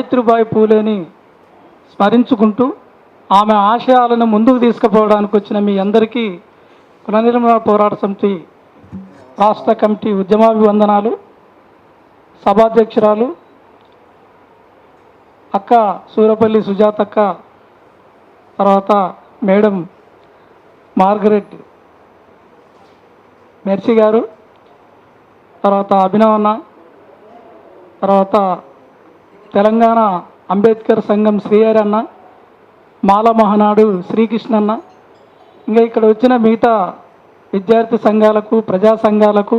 సావిత్రిబాయి పూలేని స్మరించుకుంటూ ఆమె ఆశయాలను ముందుకు తీసుకుపోవడానికి వచ్చిన మీ అందరికీ కుల నిర్మూలన పోరాట సమితి రాష్ట్ర కమిటీ ఉద్యమాభివందనాలు. సభాధ్యక్షురాలు అక్క సూరపల్లి సుజాతక్క, తర్వాత మేడం మార్గరెట్ మెర్సీ గారు, తర్వాత అభినవన్న, తర్వాత తెలంగాణ అంబేద్కర్ సంఘం శ్రీహరి అన్న, మాల మహానాడు శ్రీకృష్ణన్న, ఇంకా ఇక్కడ వచ్చిన మిగతా విద్యార్థి సంఘాలకు, ప్రజా సంఘాలకు,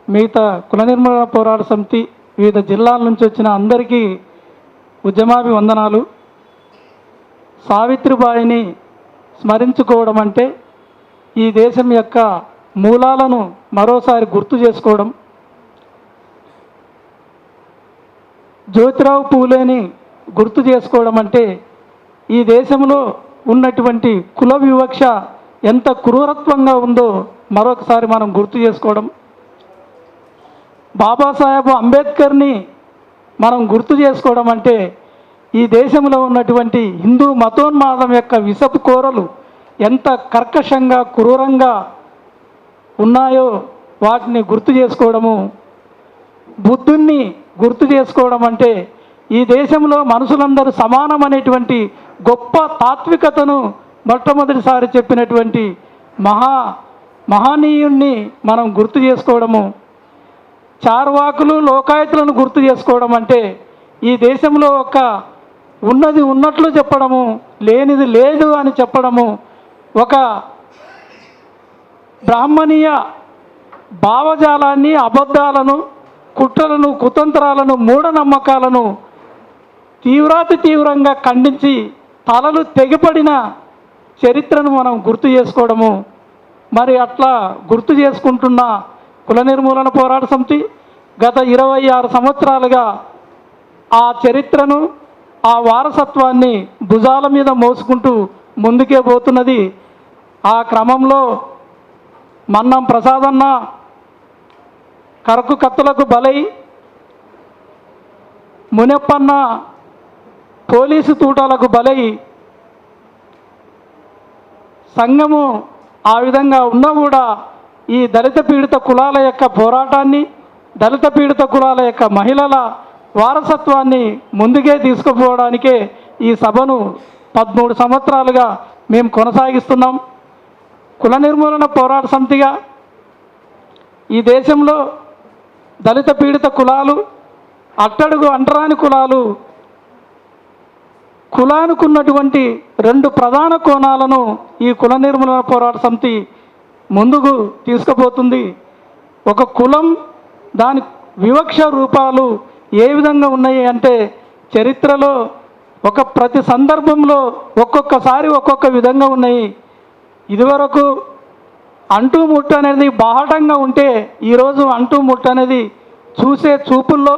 మిగతా కుల నిర్మూలన పోరాట సమితి వివిధ జిల్లాల నుంచి వచ్చిన అందరికీ ఉద్యమాభివందనాలు. సావిత్రిబాయిని స్మరించుకోవడం అంటే ఈ దేశం యొక్క మూలాలను మరోసారి గుర్తు చేసుకోవడం. జ్యోతిరావు పూలేని గుర్తు చేసుకోవడం అంటే ఈ దేశంలో ఉన్నటువంటి కుల వివక్ష ఎంత క్రూరత్వంగా ఉందో మరొకసారి మనం గుర్తు చేసుకోవడం. బాబాసాహెబ్ అంబేద్కర్ని మనం గుర్తు చేసుకోవడం అంటే ఈ దేశంలో ఉన్నటువంటి హిందూ మతోన్మాదం యొక్క విషపు కోరలు ఎంత కర్కశంగా క్రూరంగా ఉన్నాయో వాటిని గుర్తు చేసుకోవడము. బుద్ధుణ్ణి గుర్తు చేసుకోవడం అంటే ఈ దేశంలో మనుషులందరూ సమానమనేటువంటి గొప్ప తాత్వికతను మొట్టమొదటిసారి చెప్పినటువంటి మహనీయుణ్ణి మనం గుర్తు చేసుకోవడము. చార్వాకులు లోకాయతులను గుర్తు చేసుకోవడం అంటే ఈ దేశంలో ఒక ఉన్నది ఉన్నట్లు చెప్పడము, లేనిది లేదు అని చెప్పడము, ఒక బ్రాహ్మణీయ భావజాలాన్ని, అబద్ధాలను, కుట్రలను, కుతంత్రాలను, మూఢనమ్మకాలను తీవ్రాతి తీవ్రంగా ఖండించి తలలు తెగిపడిన చరిత్రను మనం గుర్తు చేసుకోవడము. మరి అట్లా గుర్తు చేసుకుంటున్న కుల నిర్మూలన పోరాట సమితి గత 26 సంవత్సరాలుగా ఆ చరిత్రను, ఆ వారసత్వాన్ని భుజాల మీద మోసుకుంటూ ముందుకే పోతున్నది. ఆ క్రమంలో మన్నం ప్రసాదన్న కరకు కత్తులకు బలై, మునప్పన్న పోలీసు తూటాలకు బలై, సంఘము ఆ విధంగా ఉన్నా కూడా ఈ దళిత పీడిత కులాల యొక్క పోరాటాన్ని, దళిత పీడిత కులాల యొక్క మహిళల వారసత్వాన్ని ముందుకే తీసుకుపోవడానికే ఈ సభను 13 సంవత్సరాలుగా మేము కొనసాగిస్తున్నాం. కుల నిర్మూలన పోరాట సమితిగా ఈ దేశంలో దళిత పీడిత కులాలు, అట్టడుగు అంటరాని కులాలు, కులానుకున్నటువంటి 2 ప్రధాన కోణాలను ఈ కుల నిర్మూలన పోరాట సమితి ముందుకు తీసుకుపోతుంది. ఒక కులం, దాని వివక్ష రూపాలు ఏ విధంగా ఉన్నాయి అంటే చరిత్రలో ప్రతి సందర్భంలో ఒక్కొక్కసారి ఒక్కొక్క విధంగా ఉన్నాయి. ఇదివరకు అంటూ ముట్టు అనేది బాహటంగా ఉంటే ఈరోజు అంటూ ముట్టు అనేది చూసే చూపుల్లో,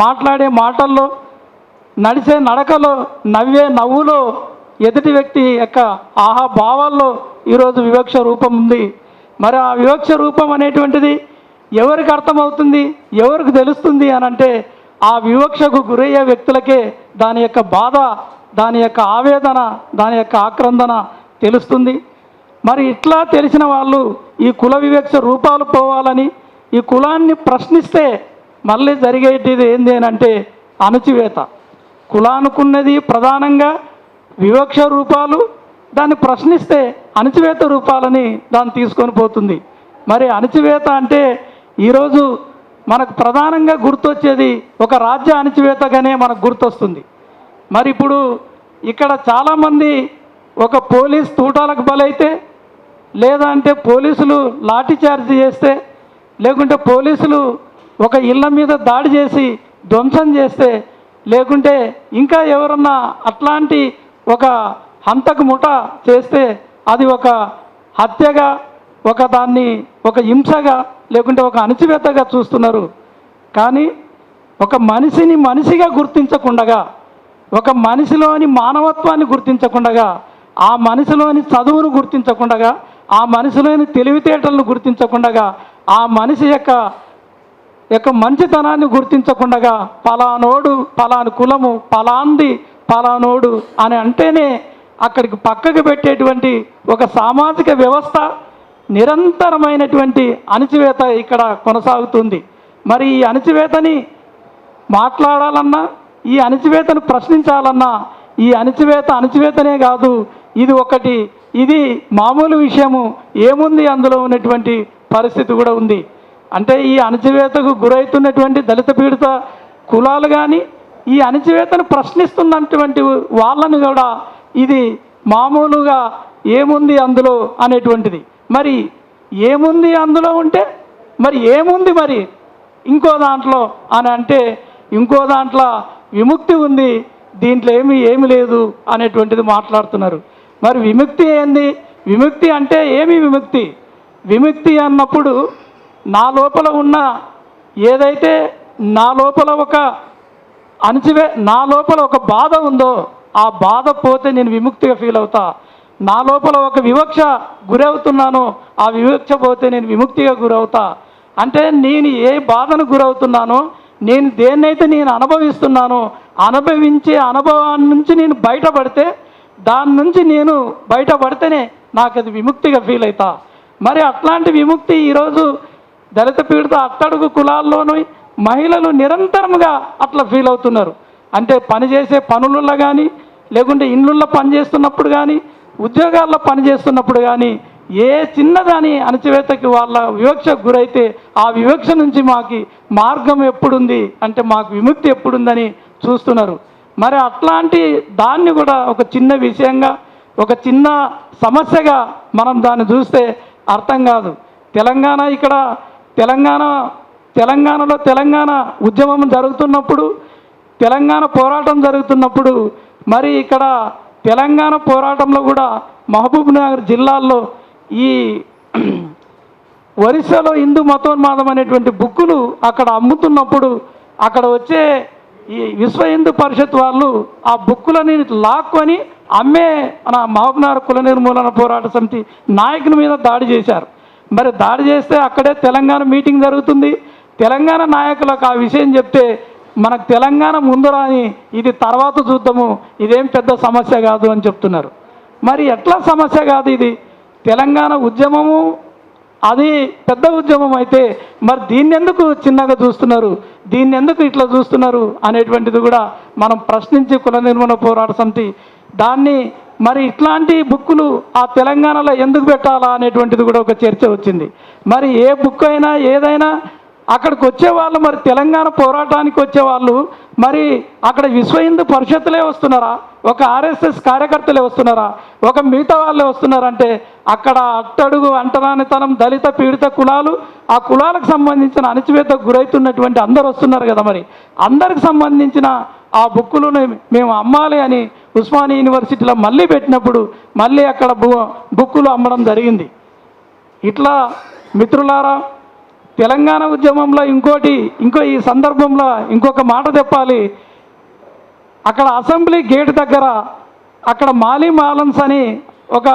మాట్లాడే మాటల్లో, నడిచే నడకలో, నవ్వే నవ్వులో, ఎదుటి వ్యక్తి యొక్క ఆహా భావాల్లో ఈరోజు వివక్ష రూపం ఉంది. మరి ఆ వివక్ష రూపం అనేటువంటిది ఎవరికి అర్థమవుతుంది, ఎవరికి తెలుస్తుంది అని అంటే ఆ వివక్షకు గురయ్యే వ్యక్తులకే దాని యొక్క బాధ, దాని యొక్క ఆవేదన, దాని యొక్క ఆక్రందన తెలుస్తుంది. మరి ఇట్లా తెలిసిన వాళ్ళు ఈ కుల వివక్ష రూపాలు పోవాలని, ఈ కులాన్ని ప్రశ్నిస్తే మళ్ళీ జరిగేటిది ఏంది అని అంటే అణచివేత. కులానుకున్నది ప్రధానంగా వివక్ష రూపాలు, దాన్ని ప్రశ్నిస్తే అణచివేత రూపాలని దాన్ని తీసుకొని పోతుంది. మరి అణచివేత అంటే ఈరోజు మనకు ప్రధానంగా గుర్తొచ్చేది ఒక రాజ్య అణచివేతగానే మనకు గుర్తొస్తుంది. మరి ఇప్పుడు ఇక్కడ చాలామంది ఒక పోలీస్ తూటాలకు బలైతే, లేదా అంటే పోలీసులు లాఠీ చార్జ్ చేస్తే, లేకుంటే పోలీసులు ఒక ఇళ్ళ మీద దాడి చేసి ధ్వంసం చేస్తే, లేకుంటే ఇంకా ఎవరన్నా అట్లాంటి ఒక హంతకు ముఠ చేస్తే అది ఒక హత్యగా, దాన్ని ఒక హింసగా, లేకుంటే ఒక అణచివేతగా చూస్తున్నారు. కానీ ఒక మనిషిని మనిషిగా గుర్తించకుండగా, ఒక మనిషిలోని మానవత్వాన్ని గుర్తించకుండగా, ఆ మనిషిలోని చదువును గుర్తించకుండగా, ఆ మనిషిలోని తెలివితేటలను గుర్తించకుండగా, ఆ మనిషి యొక్క యొక్క మంచితనాన్ని గుర్తించకుండా పలానోడు పలాను కులము పలాంది పలానోడు అని అంటేనే అక్కడికి పక్కకు పెట్టేటువంటి ఒక సామాజిక వ్యవస్థ, నిరంతరమైనటువంటి అణచివేత ఇక్కడ కొనసాగుతుంది. మరి ఈ అణచివేతని మాట్లాడాలన్నా, ఈ అణచివేతను ప్రశ్నించాలన్నా, ఈ అణచివేతనే కాదు, ఇది మామూలు విషయము ఏముంది అందులో ఉన్నటువంటి పరిస్థితి కూడా ఉంది. అంటే ఈ అణచివేతకు గురవుతున్నటువంటి దళిత పీడిత కులాలు కానీ ఈ అణచివేతను ప్రశ్నిస్తున్నటువంటి వాళ్ళని కూడా ఇది మామూలుగా ఏముంది అందులో అనేటువంటిది. మరి ఏముంది అందులో ఉంటే మరి ఏముంది మరి ఇంకో దాంట్లో అని అంటే ఇంకో దాంట్లో విముక్తి ఉంది, దీంట్లో ఏమి లేదు అనేటువంటిది మాట్లాడుతున్నారు. మరి విముక్తి ఏంది? విముక్తి అంటే ఏమి విముక్తి? విముక్తి అన్నప్పుడు నా లోపల ఉన్న ఏదైతే నా లోపల ఒక బాధ ఉందో ఆ బాధ పోతే నేను విముక్తిగా ఫీల్ అవుతా. నా లోపల ఒక వివక్ష గురవుతున్నానో ఆ వివక్ష పోతే నేను విముక్తిగా గురవుతా. అంటే నేను ఏ బాధను గురవుతున్నానో, నేను దేన్నైతే నేను అనుభవిస్తున్నానో అనుభవించే అనుభవాన్ని నుంచి నేను బయటపడితే, దాని నుంచి నేను బయటపడితేనే నాకు అది విముక్తిగా ఫీల్ అవుతా. మరి అట్లాంటి విముక్తి ఈరోజు దళిత పీడిత అట్టడుగు కులాల్లోనూ మహిళలు నిరంతరంగా అట్లా ఫీల్ అవుతున్నారు. అంటే పనిచేసే పనులలో కానీ, లేకుంటే ఇండ్లల్లో పనిచేస్తున్నప్పుడు కానీ, ఉద్యోగాల్లో పనిచేస్తున్నప్పుడు కానీ ఏ చిన్నదాని అణచివేతకి వాళ్ళ వివక్షకు గురైతే ఆ వివక్ష నుంచి మాకు మార్గం ఎప్పుడుంది అంటే మాకు విముక్తి ఎప్పుడుందని చూస్తున్నారు. మరి అట్లాంటి దాన్ని కూడా ఒక చిన్న విషయంగా, ఒక చిన్న సమస్యగా మనం దాన్ని చూస్తే అర్థం కాదు. తెలంగాణలో తెలంగాణ ఉద్యమం జరుగుతున్నప్పుడు, తెలంగాణ పోరాటం జరుగుతున్నప్పుడు, మరి ఇక్కడ తెలంగాణ పోరాటంలో కూడా మహబూబ్ నగర్ జిల్లాల్లో ఈ ఒరిస్సాలో హిందూ మతోన్మాదం అనేటువంటి బుక్కులు అక్కడ అమ్ముతున్నప్పుడు అక్కడ వచ్చే ఈ విశ్వ హిందూ పరిషత్ వాళ్ళు ఆ బుక్కులని లాక్కొని అమ్మే మన మహబూబ్ నగర్ కుల నిర్మూలన పోరాట సమితి నాయకుల మీద దాడి చేశారు. మరి దాడి చేస్తే అక్కడే తెలంగాణ మీటింగ్ జరుగుతుంది. తెలంగాణ నాయకులకు ఆ విషయం చెప్తే మనకు తెలంగాణ ముందరాని, ఇది తర్వాత చూద్దాము, ఇదేం పెద్ద సమస్య కాదు అని చెప్తున్నారు. మరి ఎట్లా సమస్య కాదు ఇది? తెలంగాణ ఉద్యమము అది పెద్ద ఉద్యమం అయితే మరి దీన్ని ఎందుకు చిన్నగా చూస్తున్నారు, దీన్ని ఎందుకు ఇట్లా చూస్తున్నారు అనేటువంటిది కూడా మనం ప్రశ్నించి కుల నిర్మూలన పోరాట సమితి దాన్ని మరి ఇట్లాంటి బుక్కులు ఆ తెలంగాణలో ఎందుకు పెట్టాలా అనేటువంటిది కూడా ఒక చర్చ వచ్చింది. మరి ఏ బుక్ అయినా ఏదైనా అక్కడికి వచ్చేవాళ్ళు, మరి తెలంగాణ పోరాటానికి వచ్చేవాళ్ళు మరి అక్కడ విశ్వ హిందూ పరిషత్తులే వస్తున్నారా, ఒక ఆర్ఎస్ఎస్ కార్యకర్తలే వస్తున్నారా, ఒక మిగతా వాళ్ళే వస్తున్నారంటే అక్కడ అట్టడుగు అంటరానితనం దళిత పీడిత కులాలు, ఆ కులాలకు సంబంధించిన అణచివేతకు గురవుతున్నటువంటి అందరు వస్తున్నారు కదా. మరి అందరికి సంబంధించిన ఆ బుక్కులను మేము అమ్మాలి అని ఉస్మానియా యూనివర్సిటీలో మళ్ళీ పెట్టినప్పుడు మళ్ళీ అక్కడ బుక్కులు అమ్మడం జరిగింది. ఇట్లా మిత్రులారా, తెలంగాణ ఉద్యమంలో ఇంకో ఈ సందర్భంలో ఇంకొక మాట చెప్పాలి. అక్కడ అసెంబ్లీ గేట్ దగ్గర అక్కడ మాలిం ఆలన్స్ అని ఒక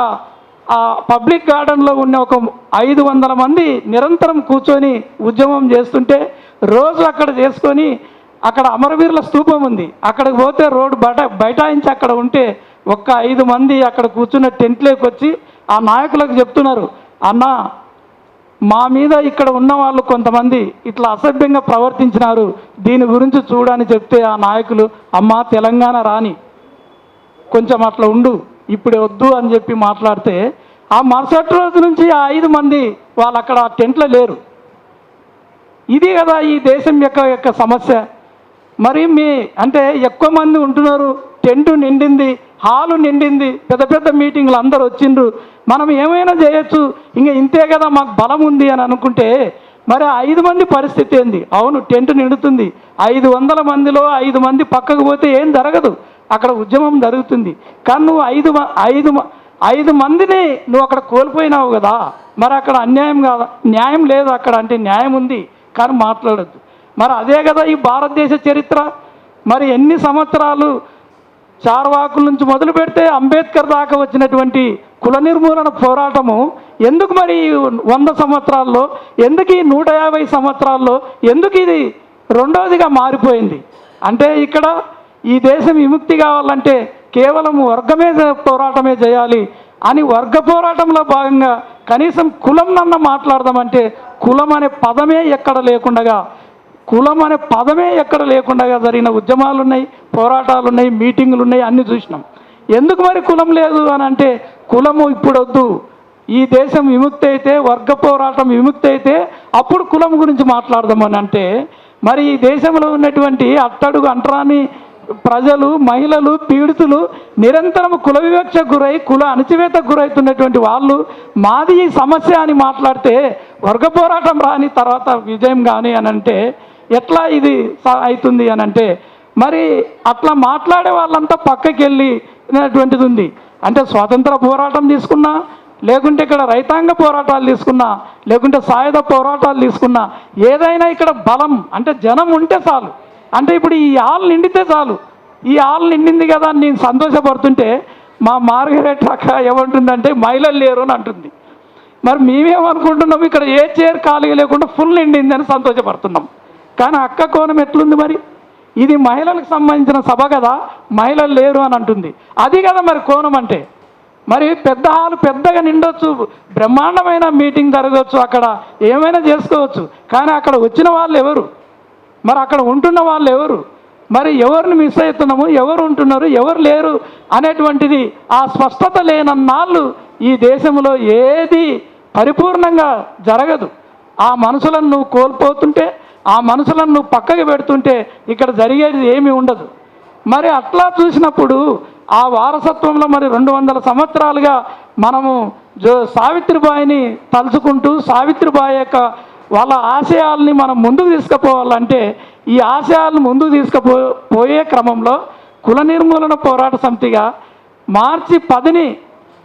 పబ్లిక్ గార్డెన్లో ఉన్న ఒక 500 మంది నిరంతరం కూర్చొని ఉద్యమం చేస్తుంటే రోజు అక్కడ చేసుకొని అక్కడ అమరవీరుల స్తూపం ఉంది, అక్కడికి పోతే రోడ్డు బైఠాయించి అక్కడ ఉంటే ఒక్క 5 మంది అక్కడ కూర్చున్న టెంట్లోకి వచ్చి ఆ నాయకులకు చెప్తున్నారు, అన్న మా మీద ఇక్కడ ఉన్న వాళ్ళు కొంతమంది ఇట్లా అసభ్యంగా ప్రవర్తించినారు, దీని గురించి చూడని చెప్తే ఆ నాయకులు అమ్మ తెలంగాణ రాని కొంచెం అట్లా ఉండు, ఇప్పుడు వద్దు అని చెప్పి మాట్లాడితే ఆ మరుసటి రోజు నుంచి ఆ 5 మంది వాళ్ళు అక్కడ టెంట్లో లేరు. ఇది కదా ఈ దేశం యొక్క సమస్య. మరి అంటే ఎక్కువ మంది ఉంటున్నారు, టెంటు నిండింది, హాలు నిండింది, పెద్ద పెద్ద మీటింగ్లు అందరు వచ్చిండ్రు, మనం ఏమైనా చేయొచ్చు, ఇంకా ఇంతే కదా మాకు బలం ఉంది అని అనుకుంటే మరి 5 మంది పరిస్థితి ఏంది? అవును టెంటు నిండుతుంది, 500 మందిలో 5 మంది పక్కకు పోతే ఏం జరగదు, అక్కడ ఉద్యమం జరుగుతుంది. కానీ నువ్వు 5 మందిని నువ్వు అక్కడ కోల్పోయినావు కదా, మరి అక్కడ అన్యాయం కాదా? న్యాయం లేదు అక్కడ అంటే న్యాయం ఉంది కానీ మాట్లాడద్దు. మరి అదే కదా ఈ భారతదేశ చరిత్ర. మరి ఎన్ని సంవత్సరాలు చార్వాకుల నుంచి మొదలు పెడితే అంబేద్కర్ దాకా వచ్చినటువంటి కుల నిర్మూలన పోరాటము ఎందుకు మరి 100 సంవత్సరాల్లో, ఎందుకు ఈ 150 సంవత్సరాల్లో, ఎందుకు ఇది రెండోదిగా మారిపోయింది? అంటే ఇక్కడ ఈ దేశం విముక్తి కావాలంటే కేవలం వర్గమే పోరాటమే చేయాలి అని వర్గ పోరాటంలో భాగంగా కనీసం కులం నన్న మాట్లాడదామంటే కులం అనే పదమే ఎక్కడ లేకుండా జరిగిన ఉద్యమాలు ఉన్నాయి, పోరాటాలు ఉన్నాయి, మీటింగులు ఉన్నాయి, అన్నీ చూసినాం. ఎందుకు మరి కులం లేదు అని అంటే కులము ఇప్పుడు వద్దు, ఈ దేశం విముక్తి అయితే, వర్గ పోరాటం విముక్తి అయితే అప్పుడు కులం గురించి మాట్లాడదామని అంటే మరి ఈ దేశంలో ఉన్నటువంటి అట్టడుగు అంటరాని ప్రజలు, మహిళలు, పీడితులు నిరంతరం కుల వివక్షకు గురై, కుల అణచివేతకు గురవుతున్నటువంటి వాళ్ళు మాది ఈ సమస్య అని మాట్లాడితే వర్గ పోరాటం రాని తర్వాత విజయం కానీ అని అంటే ఎట్లా ఇది అవుతుంది అని అంటే మరి అట్లా మాట్లాడే వాళ్ళంతా పక్కకి వెళ్ళినటువంటిది ఉంది. అంటే స్వాతంత్ర పోరాటం తీసుకున్నా, లేకుంటే ఇక్కడ రైతాంగ పోరాటాలు తీసుకున్నా, లేకుంటే సాయుధ పోరాటాలు తీసుకున్నా, ఏదైనా ఇక్కడ బలం అంటే జనం ఉంటే చాలు. అంటే ఇప్పుడు ఈ హాల్ నిండితే చాలు. ఈ హాల్ నిండింది కదా అని నేను సంతోషపడుతుంటే మా మార్గరెట్ అక్క ఏమంటుందంటే మహిళలు లేరు అని అంటుంది. మరి మేమేమనుకుంటున్నాం, ఇక్కడ ఏ చైర్ ఖాళీ లేకుండా ఫుల్ నిండింది అని సంతోషపడుతున్నాం. కానీ అక్క కోణం ఎట్లుంది? మరి ఇది మహిళలకు సంబంధించిన సభ కదా, మహిళలు లేరు అని అంటుంది. అది కదా మరి కోణం అంటే. మరి పెద్ద హాలు పెద్దగా నిండొచ్చు, బ్రహ్మాండమైన మీటింగ్ జరగవచ్చు, అక్కడ ఏమైనా చేసుకోవచ్చు. కానీ అక్కడ వచ్చిన వాళ్ళు ఎవరు? మరి అక్కడ ఉంటున్న వాళ్ళు ఎవరు? మరి ఎవరిని మిస్ అవుతున్నాము, ఎవరు ఉంటున్నారు, ఎవరు లేరు అనేటువంటిది ఆ స్పష్టత లేనన్నాళ్ళు ఈ దేశంలో ఏది పరిపూర్ణంగా జరగదు. ఆ మనసులను నువ్వు కోల్పోతుంటే, ఆ మనసులను నువ్వు పక్కకి పెడుతుంటే ఇక్కడ జరిగేది ఏమీ ఉండదు. మరి అట్లా చూసినప్పుడు ఆ వారసత్వంలో మరి 200 సంవత్సరాలుగా మనము సావిత్రిబాయిని తలుచుకుంటూ, సావిత్రిబాయి యొక్క వాళ్ళ ఆశయాల్ని మనం ముందుకు తీసుకుపోవాలంటే ఈ ఆశయాలను ముందుకు తీసుకుపోయే క్రమంలో కుల నిర్మూలన పోరాట సమితిగా మార్చి 10ని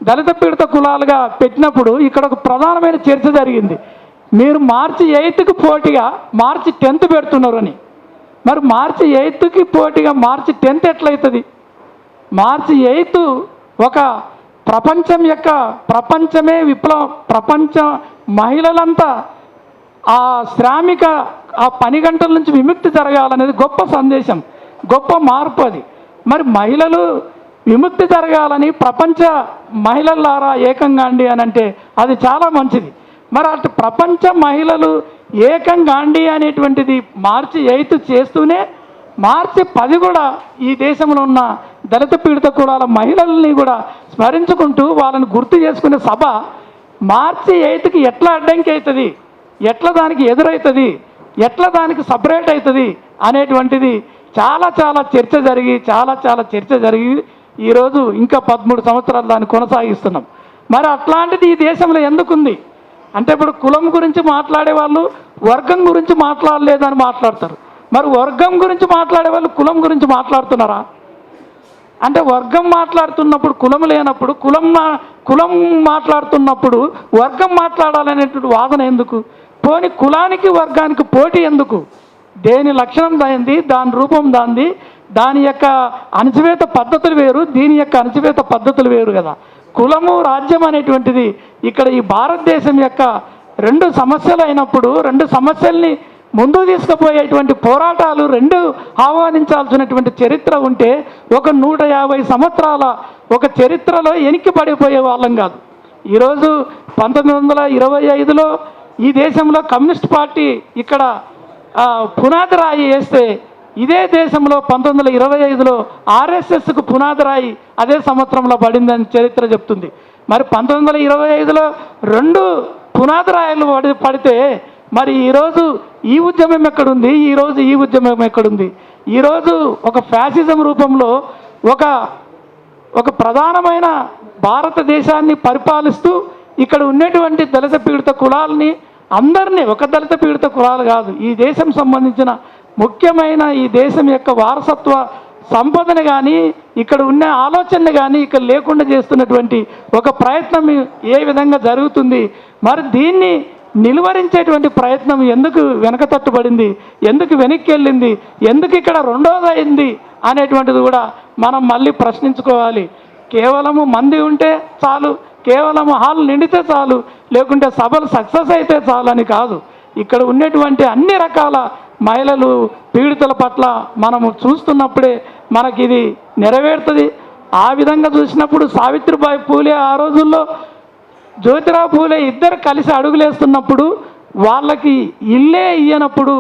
దళిత పీడిత కులాలుగా పెట్టినప్పుడు ఇక్కడ ఒక ప్రధానమైన చర్చ జరిగింది. మీరు మార్చి 8కి పోటీగా మార్చి 10th పెడుతున్నారు అని. మరి మార్చి 8కి పోటీగా మార్చి 10th ఎట్లయితుంది? మార్చి 8 ఒక ప్రపంచమే విప్లవం, ప్రపంచ మహిళలంతా ఆ శ్రామిక ఆ పని గంటల నుంచి విముక్తి జరగాలనేది గొప్ప సందేశం, గొప్ప మార్పు అది. మరి మహిళలు విముక్తి జరగాలని ప్రపంచ మహిళలారా ఏకంగా అండి అని అంటే అది చాలా మంచిది. మరి అటు ప్రపంచ మహిళలు ఏకంగా అండి అనేటువంటిది మార్చి 8 చేస్తూనే మార్చి 10 కూడా ఈ దేశంలో ఉన్న దళిత పీడిత కులాల మహిళల్ని కూడా స్మరించుకుంటూ వాళ్ళని గుర్తు చేసుకునే సభ మార్చి 8కి ఎట్లా అడ్డంకి అవుతుంది, ఎట్లా దానికి ఎదురవుతుంది, ఎట్లా దానికి సపరేట్ అవుతుంది అనేటువంటిది చాలా చర్చ జరిగి ఈరోజు ఇంకా 13 సంవత్సరాలు దాన్ని కొనసాగిస్తున్నాం. మరి అట్లాంటిది ఈ దేశంలో ఎందుకుంది అంటే ఇప్పుడు కులం గురించి మాట్లాడే వాళ్ళు వర్గం గురించి మాట్లాడలేదని మాట్లాడతారు. మరి వర్గం గురించి మాట్లాడే వాళ్ళు కులం గురించి మాట్లాడుతున్నారా? అంటే వర్గం మాట్లాడుతున్నప్పుడు కులం లేనప్పుడు, కులం మాట్లాడుతున్నప్పుడు వర్గం మాట్లాడాలనేటువంటి వాదన ఎందుకు? పోని కులానికి వర్గానికి పోటీ ఎందుకు? దేని లక్షణం దానిది, దాని రూపం దానిది, దాని యొక్క అణచివేత పద్ధతులు వేరు, దీని యొక్క అణచివేత పద్ధతులు వేరు కదా. కులము రాజ్యం అనేటువంటిది ఇక్కడ ఈ భారతదేశం యొక్క 2 సమస్యలు అయినప్పుడు 2 సమస్యల్ని ముందుకు తీసుకుపోయేటువంటి పోరాటాలు 2 ఆహ్వానించాల్సినటువంటి చరిత్ర ఉంటే ఒక 150 సంవత్సరాల ఒక చరిత్రలో వెనక్కి పడిపోయే వాళ్ళం కాదు. ఈరోజు 1925లో ఈ దేశంలో కమ్యూనిస్ట్ పార్టీ ఇక్కడ పునాది రాయి వేస్తే ఇదే దేశంలో 1925లో ఆర్ఎస్ఎస్కు పునాది రాయి అదే సంవత్సరంలో పడిందని చరిత్ర చెప్తుంది. మరి 1925లో 2 పునాది రాయలు పడితే మరి ఈరోజు ఈ ఉద్యమం ఎక్కడుంది? ఈ ఉద్యమం ఎక్కడుంది? ఈరోజు ఒక ఫ్యాసిజం రూపంలో ఒక ప్రధానమైన భారతదేశాన్ని పరిపాలిస్తూ ఇక్కడ ఉన్నటువంటి దళిత పీడిత కులాలని అందరినీ, ఒక దళిత పీడిత కులాలు కాదు, ఈ దేశం సంబంధించిన ముఖ్యమైన ఈ దేశం యొక్క వారసత్వ సంపదను కానీ ఇక్కడ ఉన్న ఆలోచనను కానీ ఇక్కడ లేకుండా చేస్తున్నటువంటి ఒక ప్రయత్నం ఏ విధంగా జరుగుతుంది? మరి దీన్ని నిలువరించేటువంటి ప్రయత్నం ఎందుకు వెనకతట్టుబడింది, ఎందుకు వెనక్కి వెళ్ళింది, ఎందుకు ఇక్కడ రెండోది అయింది అనేటువంటిది కూడా మనం మళ్ళీ ప్రశ్నించుకోవాలి. కేవలము మంది ఉంటే చాలు, కేవలం హాల్ నిండితే చాలు, లేకుంటే సభలు సక్సెస్ అయితే చాలు అని కాదు. ఇక్కడ ఉన్నటువంటి అన్ని రకాల మహిళలు పీడితుల పట్ల మనము చూస్తున్నప్పుడే మనకి ఇది నెరవేరుతుంది. ఆ విధంగా చూసినప్పుడు సావిత్రిబాయి పూలే ఆ రోజుల్లో జ్యోతిరావు పూలే ఇద్దరు కలిసి అడుగులేస్తున్నప్పుడు, వాళ్ళకి ఇల్లే ఇయ్యనప్పుడు,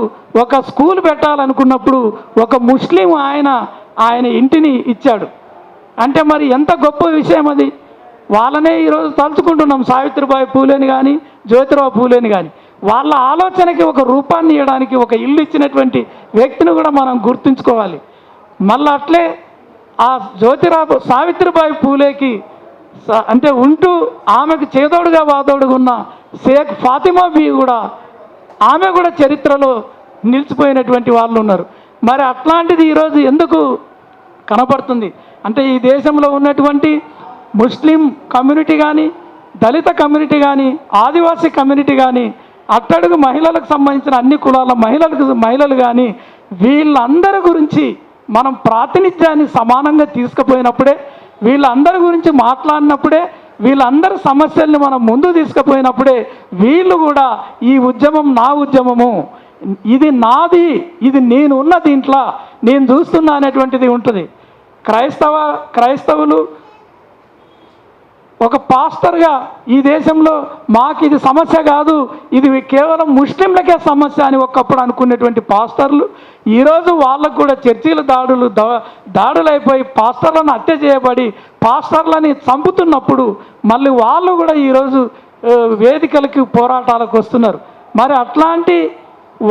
ఒక స్కూల్ పెట్టాలనుకున్నప్పుడు ఒక ముస్లిం ఆయన ఇంటిని ఇచ్చాడు. అంటే మరి ఎంత గొప్ప విషయం అది. వాళ్ళనే ఈరోజు తలుచుకుంటున్నాం, సావిత్రిబాయి పూలేని కానీ జ్యోతిరావు పూలేని కానీ. వాళ్ళ ఆలోచనకి ఒక రూపాన్ని ఇవ్వడానికి ఒక ఇల్లు ఇచ్చినటువంటి వ్యక్తిని కూడా మనం గుర్తుంచుకోవాలి. మళ్ళీ అట్లే ఆ సావిత్రిబాయి పూలేకి అంటే ఉంటూ ఆమెకు చేదోడుగా వాదోడుగా ఉన్న షేక్ ఫాతిమా బీ కూడా, ఆమె కూడా చరిత్రలో నిలిచిపోయినటువంటి వాళ్ళు ఉన్నారు. మరి అట్లాంటిది ఈరోజు ఎందుకు కనపడుతుంది అంటే, ఈ దేశంలో ఉన్నటువంటి ముస్లిం కమ్యూనిటీ కానీ, దళిత కమ్యూనిటీ కానీ, ఆదివాసీ కమ్యూనిటీ కానీ, అట్టడుగు మహిళలకు సంబంధించిన అన్ని కులాల మహిళలు కానీ, వీళ్ళందరి గురించి మనం ప్రాతినిధ్యాన్ని సమానంగా తీసుకుపోయినప్పుడే, వీళ్ళందరి గురించి మాట్లాడినప్పుడే, వీళ్ళందరి సమస్యల్ని మనం ముందు తీసుకుపోయినప్పుడే వీళ్ళు కూడా ఈ ఉద్యమం నా ఉద్యమము, ఇది నాది, ఇది నేను ఉన్న దీంట్లో నేను చూస్తున్నా అనేటువంటిది ఉంటుంది. క్రైస్తవులు ఒక పాస్టర్గా ఈ దేశంలో మాకు ఇది సమస్య కాదు, ఇది కేవలం ముస్లింలకే సమస్య అని ఒకప్పుడు అనుకునేటువంటి పాస్టర్లు ఈరోజు వాళ్ళకు కూడా చర్చీల దాడులైపోయి పాస్టర్లను హత్య చేయబడి పాస్టర్లని చంపుతున్నప్పుడు మళ్ళీ వాళ్ళు కూడా ఈరోజు వేదికలకి పోరాటాలకు వస్తున్నారు. మరి అట్లాంటి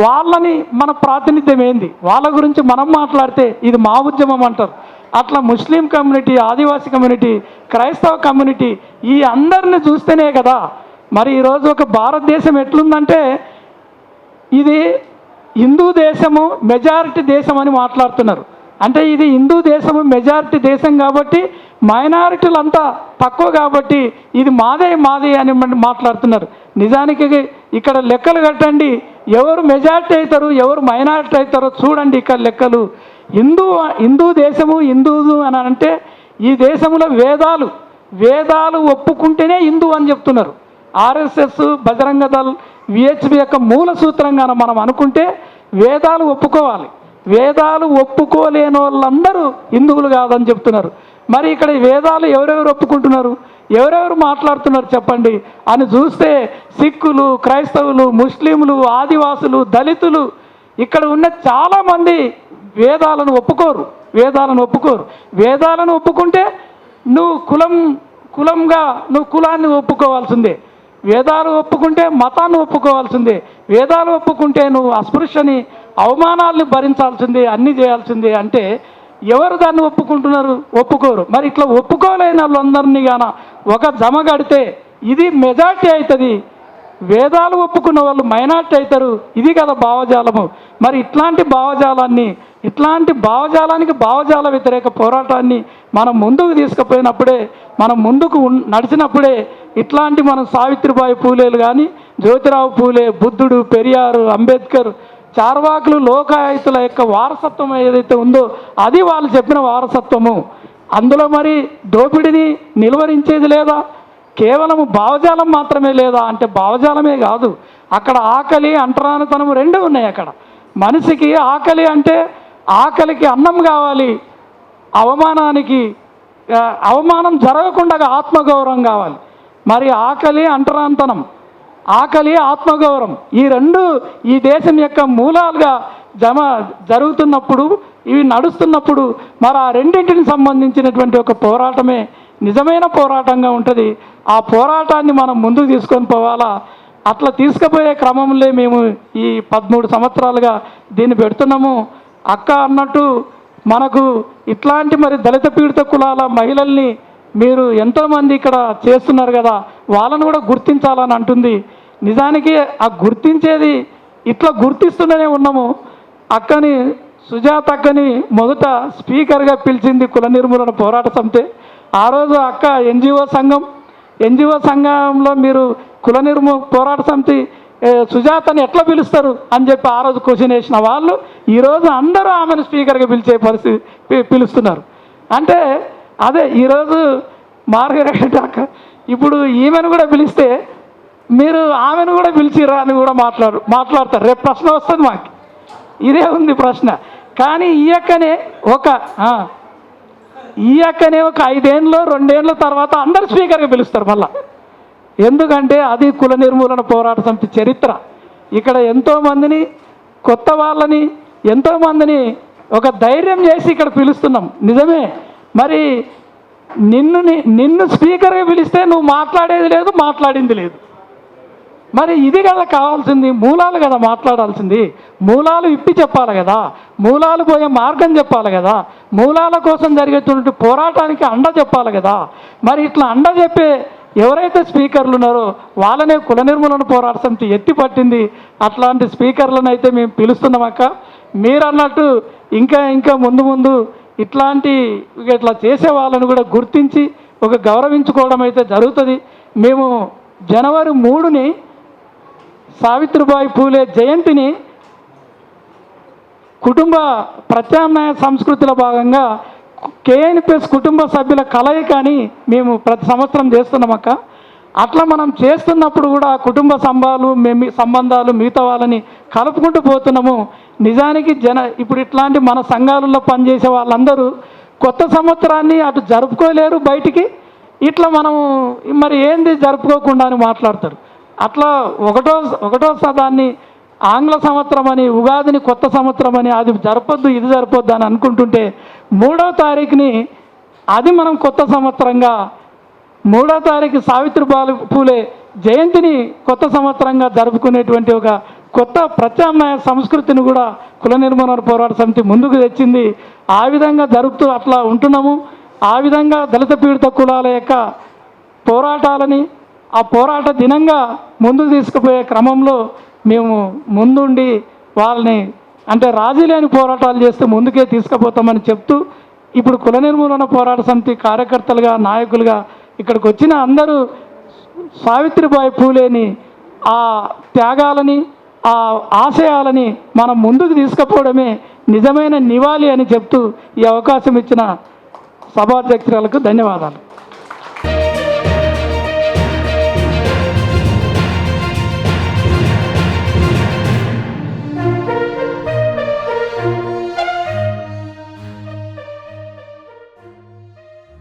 వాళ్ళని మన ప్రాతినిధ్యం ఏంది? వాళ్ళ గురించి మనం మాట్లాడితే ఇది మా ఉద్యమం అంటారు. అట్లా ముస్లిం కమ్యూనిటీ, ఆదివాసీ కమ్యూనిటీ, క్రైస్తవ కమ్యూనిటీ ఈ అందరిని చూస్తేనే కదా మరి ఈరోజు ఒక భారతదేశం ఎట్లుందంటే, ఇది హిందూ దేశము, మెజారిటీ దేశం అని మాట్లాడుతున్నారు. అంటే ఇది హిందూ దేశము, మెజారిటీ దేశం కాబట్టి మైనారిటీలు అంతా తక్కువ కాబట్టి ఇది మాదే అని మాట్లాడుతున్నారు. నిజానికి ఇక్కడ లెక్కలు కట్టండి, ఎవరు మెజారిటీ అవుతారు, ఎవరు మైనారిటీ అవుతారో చూడండి. ఇక్కడ లెక్కలు హిందూ దేశము, హిందూ అని అంటే ఈ దేశంలో వేదాలు ఒప్పుకుంటేనే హిందూ అని చెప్తున్నారు. ఆర్ఎస్ఎస్, బజరంగ దళ్, విహెచ్పి యొక్క మూల సూత్రంగా మనం అనుకుంటే వేదాలు ఒప్పుకోవాలి. వేదాలు ఒప్పుకోలేని వాళ్ళందరూ హిందువులు కాదని చెప్తున్నారు. మరి ఇక్కడ వేదాలు ఎవరెవరు ఒప్పుకుంటున్నారు, ఎవరెవరు మాట్లాడుతున్నారు చెప్పండి అని చూస్తే సిక్కులు, క్రైస్తవులు, ముస్లింలు, ఆదివాసులు, దళితులు ఇక్కడ ఉన్న చాలామంది వేదాలను ఒప్పుకోరు. వేదాలను ఒప్పుకుంటే నువ్వు నువ్వు కులాన్ని ఒప్పుకోవాల్సిందే. వేదాలు ఒప్పుకుంటే మతాన్ని ఒప్పుకోవాల్సిందే. వేదాలు ఒప్పుకుంటే నువ్వు అస్పృశ్యని, అవమానాలను భరించాల్సిందే, అన్నీ చేయాల్సిందే. అంటే ఎవరు దాన్ని ఒప్పుకుంటున్నారు? ఒప్పుకోరు. మరి ఇట్లా ఒప్పుకోలేని వాళ్ళందరినీ గాన ఒక జమ కడితే ఇది మెజార్టీ అవుతుంది, వేదాలు ఒప్పుకున్న వాళ్ళు మైనార్టీ అవుతారు. ఇది కదా భావజాలము. మరి ఇట్లాంటి భావజాలానికి భావజాల వ్యతిరేక పోరాటాన్ని మనం ముందుకు తీసుకుపోయినప్పుడే, మనం ముందుకు నడిచినప్పుడే ఇట్లాంటి మనం సావిత్రిబాయి పూలేలు కానీ, జ్యోతిరావు పూలే, బుద్ధుడు, పెరియారు, అంబేద్కర్, చార్వాకులు, లోకాయుతుల యొక్క వారసత్వం ఏదైతే ఉందో అది వాళ్ళు చెప్పిన వారసత్వము. అందులో మరి దోపిడిని నిలువరించేది లేదా? కేవలము భావజాలం మాత్రమే లేదా అంటే భావజాలమే కాదు, అక్కడ ఆకలి, అంటరానితనం రెండు ఉన్నాయి. అక్కడ మనిషికి ఆకలి అంటే ఆకలికి అన్నం కావాలి, అవమానం జరగకుండా ఆత్మగౌరవం కావాలి. మరి ఆకలి, అంటరానితనం, ఆత్మగౌరవం ఈ రెండు ఈ దేశం యొక్క మూలాలుగా జరుగుతున్నప్పుడు, ఇవి నడుస్తున్నప్పుడు మరి ఆ రెండింటిని సంబంధించినటువంటి ఒక పోరాటమే నిజమైన పోరాటంగా ఉంటుంది. ఆ పోరాటాన్ని మనం ముందుకు తీసుకొని పోవాలా. అట్లా తీసుకుపోయే క్రమంలో మేము ఈ 13 సంవత్సరాలుగా దీన్ని పెడుతున్నాము. అక్క అన్నట్టు మనకు ఇట్లాంటి మరి దళిత పీడిత కులాల మహిళల్ని మీరు ఎంతోమంది ఇక్కడ చేస్తున్నారు కదా, వాళ్ళను కూడా గుర్తించాలని అంటుంది. నిజానికి ఆ గుర్తించేది ఇట్లా గుర్తిస్తూనే ఉన్నాము. అక్కని, సుజాత అక్కని మొదట స్పీకర్గా పిలిచింది కుల నిర్మూలన పోరాట సమితి. ఆ రోజు అక్క ఎన్జిఓ సంఘంలో మీరు కుల పోరాట సమితి సుజాతని ఎట్లా పిలుస్తారు అని చెప్పి ఆ రోజు క్వశ్చన్ వేసిన వాళ్ళు ఈరోజు అందరూ ఆమెను స్పీకర్గా పిలిచే పిలుస్తున్నారు. అంటే అదే ఈరోజు మార్గరెట్ అక్క ఇప్పుడు ఈమెను కూడా పిలిస్తే మీరు ఆమెను కూడా పిలిచిరా అని కూడా మాట్లాడతారు. రేపు ప్రశ్న వస్తుంది మాకు, ఇదే ఉంది ప్రశ్న. కానీ ఈ అక్కనే ఒక 5 ఏళ్ళు 2 ఏళ్ళ తర్వాత అందరు స్పీకర్గా పిలుస్తారు మళ్ళా. ఎందుకంటే అది కుల నిర్మూలన పోరాట సమితి చరిత్ర. ఇక్కడ ఎంతోమందిని కొత్త వాళ్ళని ఎంతోమందిని ఒక ధైర్యం చేసి ఇక్కడ పిలుస్తున్నాం. నిజమే, మరి నిన్ను స్పీకర్గా పిలిస్తే నువ్వు మాట్లాడేది లేదు, మాట్లాడింది లేదు. మరి ఇది కదా కావాల్సింది, మూలాలు కదా మాట్లాడాల్సింది. మూలాలు ఇప్పి చెప్పాలి కదా, మూలాలు పోయే మార్గం చెప్పాలి కదా, మూలాల కోసం జరిగేటువంటి పోరాటానికి అండ చెప్పాలి కదా. మరి ఇట్లా అండ చెప్పే ఎవరైతే స్పీకర్లు ఉన్నారో వాళ్ళనే కుల నిర్మూలన పోరాట సమితి ఎత్తి పట్టింది. అట్లాంటి స్పీకర్లను అయితే మేము పిలుస్తున్నాం అక్క. మీరు అన్నట్టు ఇంకా ముందు ఇట్లా చేసే వాళ్ళను కూడా గుర్తించి ఒక గౌరవించుకోవడం అయితే జరుగుతుంది. మేము జనవరి 3ని సావిత్రిబాయి పూలే జయంతిని కుటుంబ ప్రత్యామ్నాయ సంస్కృతిలో భాగంగా KNPS కుటుంబ సభ్యుల కలయికని మేము ప్రతి సంవత్సరం చేస్తున్నాం అక్క. అట్లా మనం చేస్తున్నప్పుడు కూడా కుటుంబ సంబంధాలు మిగతా వాళ్ళని కలుపుకుంటూ పోతున్నాము. నిజానికి ఇప్పుడు ఇట్లాంటి మన సంఘాలలో పనిచేసే వాళ్ళందరూ కొత్త సంవత్సరాన్ని అటు జరుపుకోలేరు బయటికి. ఇట్లా మనము మరి ఏంది జరుపుకోకుండా అని మాట్లాడతారు. అట్లా ఒకటో సదాన్ని ఆంగ్ల సంవత్సరం అని, ఉగాదిని కొత్త సంవత్సరం అని, అది జరపొద్దు ఇది జరపొద్దు అని అనుకుంటుంటే 3వ తారీఖుని అది మనం కొత్త సంవత్సరంగా, 3వ తారీఖు సావిత్రిబాయి పూలే జయంతిని కొత్త సంవత్సరంగా జరుపుకునేటువంటి ఒక కొత్త ప్రత్యామ్నాయ సంస్కృతిని కూడా కుల నిర్మూలన పోరాట సమితి ముందుకు తెచ్చింది. ఆ విధంగా జరుపుతూ అట్లా ఉంటున్నాము. ఆ విధంగా దళిత పీడిత కులాల యొక్క పోరాటాలని ఆ పోరాట దినంగా ముందుకు తీసుకుపోయే క్రమంలో మేము ముందుండి వాళ్ళని అంటే రాజీ లేని పోరాటాలు చేస్తూ ముందుకే తీసుకుపోతామని చెప్తూ, ఇప్పుడు కుల నిర్మూలన పోరాట సమితి కార్యకర్తలుగా నాయకులుగా ఇక్కడికి వచ్చిన అందరూ సావిత్రిబాయి పూలేని ఆ త్యాగాలని ఆ ఆశయాలని మనం ముందుకు తీసుకుపోవడమే నిజమైన నివాళి అని చెప్తూ ఈ అవకాశం ఇచ్చిన సభాధ్యక్షురాలకు ధన్యవాదాలు.